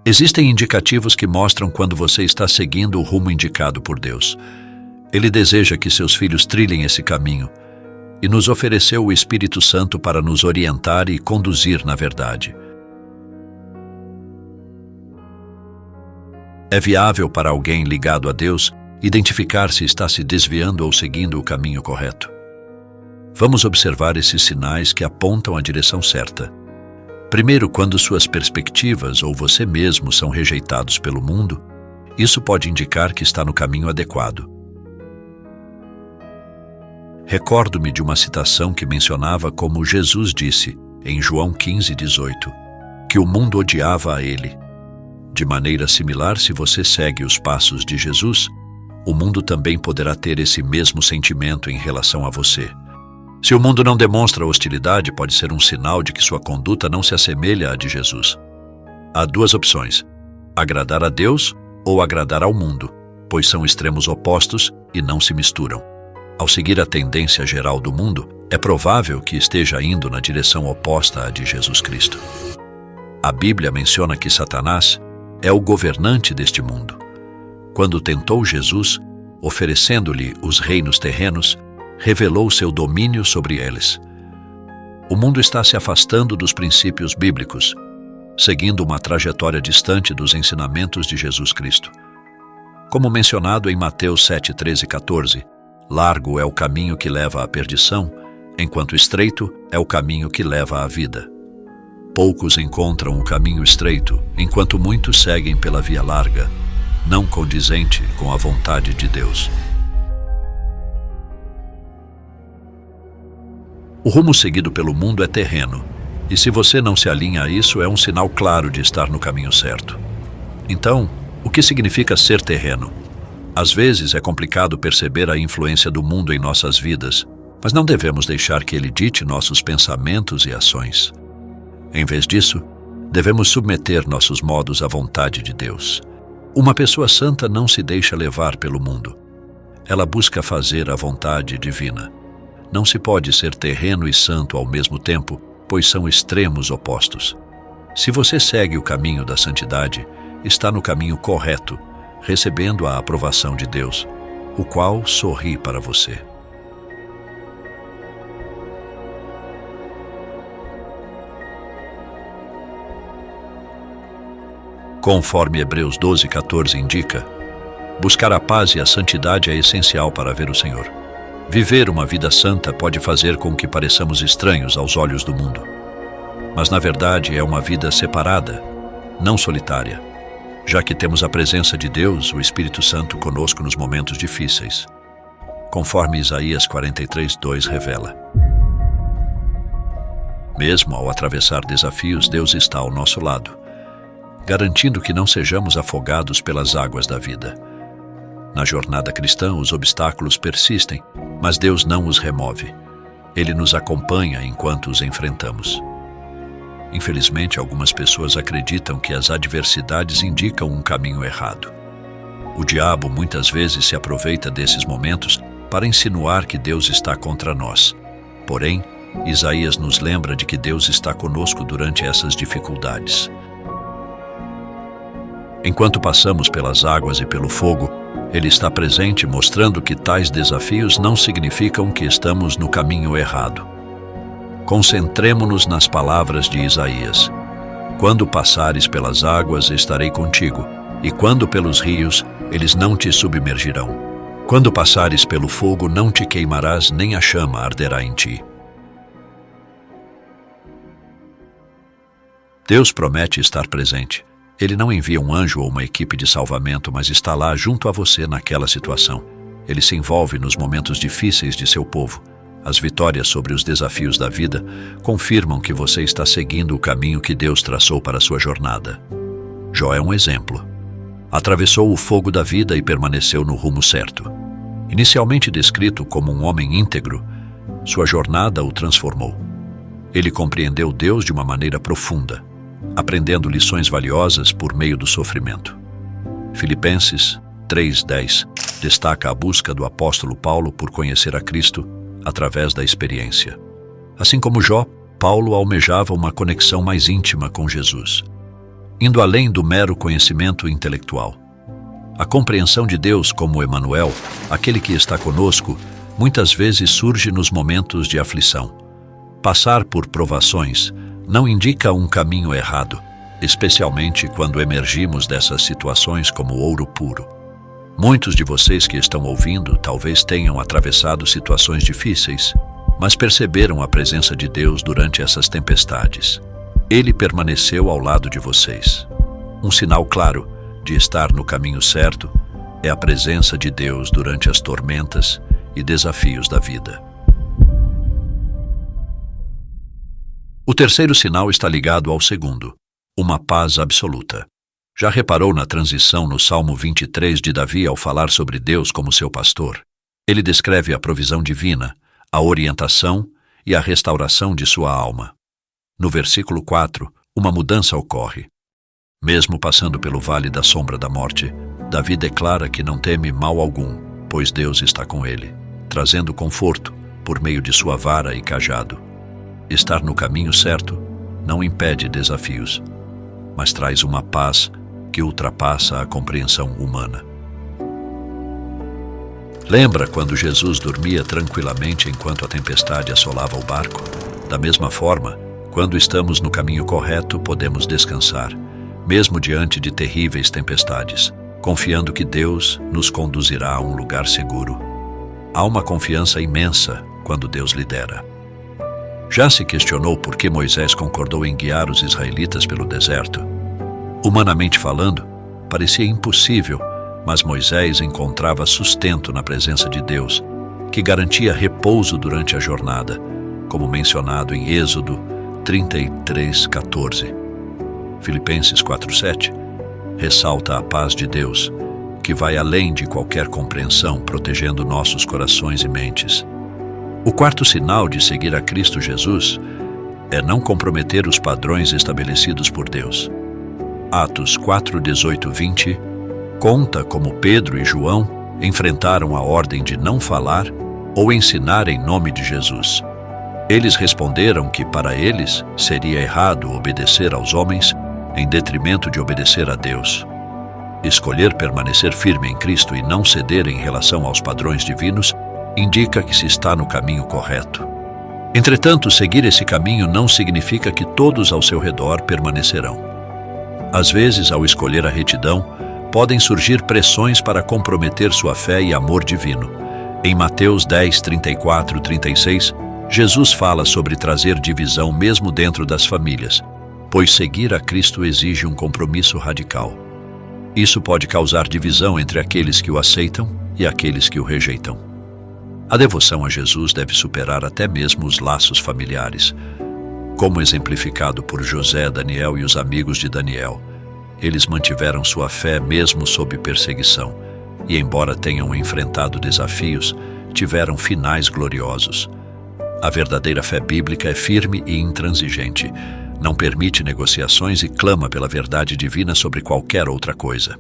Existem indicativos que mostram quando você está seguindo o rumo indicado por Deus. Ele deseja que seus filhos trilhem esse caminho e nos ofereceu o Espírito Santo para nos orientar e conduzir na verdade. É viável para alguém ligado a Deus identificar se está se desviando ou seguindo o caminho correto. Vamos observar esses sinais que apontam a direção certa. Primeiro, quando suas perspectivas ou você mesmo são rejeitados pelo mundo, isso pode indicar que está no caminho adequado. Recordo-me de uma citação que mencionava como Jesus disse, em João 15:18, que o mundo odiava a ele. De maneira similar, se você segue os passos de Jesus, o mundo também poderá ter esse mesmo sentimento em relação a você. Se o mundo não demonstra hostilidade, pode ser um sinal de que sua conduta não se assemelha à de Jesus. Há duas opções: agradar a Deus ou agradar ao mundo, pois são extremos opostos e não se misturam. Ao seguir a tendência geral do mundo, é provável que esteja indo na direção oposta à de Jesus Cristo. A Bíblia menciona que Satanás é o governante deste mundo. Quando tentou Jesus, oferecendo-lhe os reinos terrenos, revelou seu domínio sobre eles. O mundo está se afastando dos princípios bíblicos, seguindo uma trajetória distante dos ensinamentos de Jesus Cristo. Como mencionado em Mateus 7:13 e 14, largo é o caminho que leva à perdição, enquanto estreito é o caminho que leva à vida. Poucos encontram o caminho estreito, enquanto muitos seguem pela via larga, não condizente com a vontade de Deus. O rumo seguido pelo mundo é terreno, e se você não se alinha a isso, é um sinal claro de estar no caminho certo. Então, o que significa ser terreno? Às vezes é complicado perceber a influência do mundo em nossas vidas, mas não devemos deixar que ele dite nossos pensamentos e ações. Em vez disso, devemos submeter nossos modos à vontade de Deus. Uma pessoa santa não se deixa levar pelo mundo. Ela busca fazer a vontade divina. Não se pode ser terreno e santo ao mesmo tempo, pois são extremos opostos. Se você segue o caminho da santidade, está no caminho correto, recebendo a aprovação de Deus, o qual sorri para você. Conforme Hebreus 12:14 indica, buscar a paz e a santidade é essencial para ver o Senhor. Viver uma vida santa pode fazer com que pareçamos estranhos aos olhos do mundo. Mas na verdade é uma vida separada, não solitária, já que temos a presença de Deus, o Espírito Santo, conosco nos momentos difíceis. Conforme Isaías 43:2 revela. Mesmo ao atravessar desafios, Deus está ao nosso lado, garantindo que não sejamos afogados pelas águas da vida. Na jornada cristã, os obstáculos persistem, mas Deus não os remove. Ele nos acompanha enquanto os enfrentamos. Infelizmente, algumas pessoas acreditam que as adversidades indicam um caminho errado. O diabo muitas vezes se aproveita desses momentos para insinuar que Deus está contra nós. Porém, Isaías nos lembra de que Deus está conosco durante essas dificuldades. Enquanto passamos pelas águas e pelo fogo, Ele está presente, mostrando que tais desafios não significam que estamos no caminho errado. Concentremo-nos nas palavras de Isaías. Quando passares pelas águas, estarei contigo, e quando pelos rios, eles não te submergirão. Quando passares pelo fogo, não te queimarás, nem a chama arderá em ti. Deus promete estar presente. Ele não envia um anjo ou uma equipe de salvamento, mas está lá junto a você naquela situação. Ele se envolve nos momentos difíceis de seu povo. As vitórias sobre os desafios da vida confirmam que você está seguindo o caminho que Deus traçou para a sua jornada. Jó é um exemplo. Atravessou o fogo da vida e permaneceu no rumo certo. Inicialmente descrito como um homem íntegro, sua jornada o transformou. Ele compreendeu Deus de uma maneira profunda, aprendendo lições valiosas por meio do sofrimento. Filipenses 3:10 destaca a busca do apóstolo Paulo por conhecer a Cristo através da experiência. Assim como Jó, Paulo almejava uma conexão mais íntima com Jesus. indo além do mero conhecimento intelectual. A compreensão de Deus como Emanuel, aquele que está conosco, muitas vezes surge nos momentos de aflição. Passar por provações não indica um caminho errado, especialmente quando emergimos dessas situações como ouro puro. Muitos de vocês que estão ouvindo talvez tenham atravessado situações difíceis, mas perceberam a presença de Deus durante essas tempestades. Ele permaneceu ao lado de vocês. Um sinal claro de estar no caminho certo é a presença de Deus durante as tormentas e desafios da vida. O terceiro sinal está ligado ao segundo, uma paz absoluta. Já reparou na transição no Salmo 23 de Davi ao falar sobre Deus como seu pastor? Ele descreve a provisão divina, a orientação e a restauração de sua alma. No versículo 4, uma mudança ocorre. Mesmo passando pelo vale da sombra da morte, Davi declara que não teme mal algum, pois Deus está com ele, trazendo conforto por meio de sua vara e cajado. Estar no caminho certo não impede desafios, mas traz uma paz que ultrapassa a compreensão humana. Lembra quando Jesus dormia tranquilamente enquanto a tempestade assolava o barco? Da mesma forma, quando estamos no caminho correto, podemos descansar, mesmo diante de terríveis tempestades, confiando que Deus nos conduzirá a um lugar seguro. Há uma confiança imensa quando Deus lidera. Já se questionou por que Moisés concordou em guiar os israelitas pelo deserto? Humanamente falando, parecia impossível, mas Moisés encontrava sustento na presença de Deus, que garantia repouso durante a jornada, como mencionado em Êxodo 33:14. Filipenses 4:7 ressalta a paz de Deus, que vai além de qualquer compreensão, protegendo nossos corações e mentes. O quarto sinal de seguir a Cristo Jesus é não comprometer os padrões estabelecidos por Deus. Atos 4:18-20 conta como Pedro e João enfrentaram a ordem de não falar ou ensinar em nome de Jesus. Eles responderam que para eles seria errado obedecer aos homens em detrimento de obedecer a Deus. Escolher permanecer firme em Cristo e não ceder em relação aos padrões divinos indica que se está no caminho correto. Entretanto, seguir esse caminho não significa que todos ao seu redor permanecerão. Às vezes, ao escolher a retidão, podem surgir pressões para comprometer sua fé e amor divino. Em Mateus 10:34-36, Jesus fala sobre trazer divisão mesmo dentro das famílias, pois seguir a Cristo exige um compromisso radical. Isso pode causar divisão entre aqueles que o aceitam e aqueles que o rejeitam. A devoção a Jesus deve superar até mesmo os laços familiares, como exemplificado por José, Daniel e os amigos de Daniel. Eles mantiveram sua fé mesmo sob perseguição, e embora tenham enfrentado desafios, tiveram finais gloriosos. A verdadeira fé bíblica é firme e intransigente, não permite negociações e clama pela verdade divina sobre qualquer outra coisa.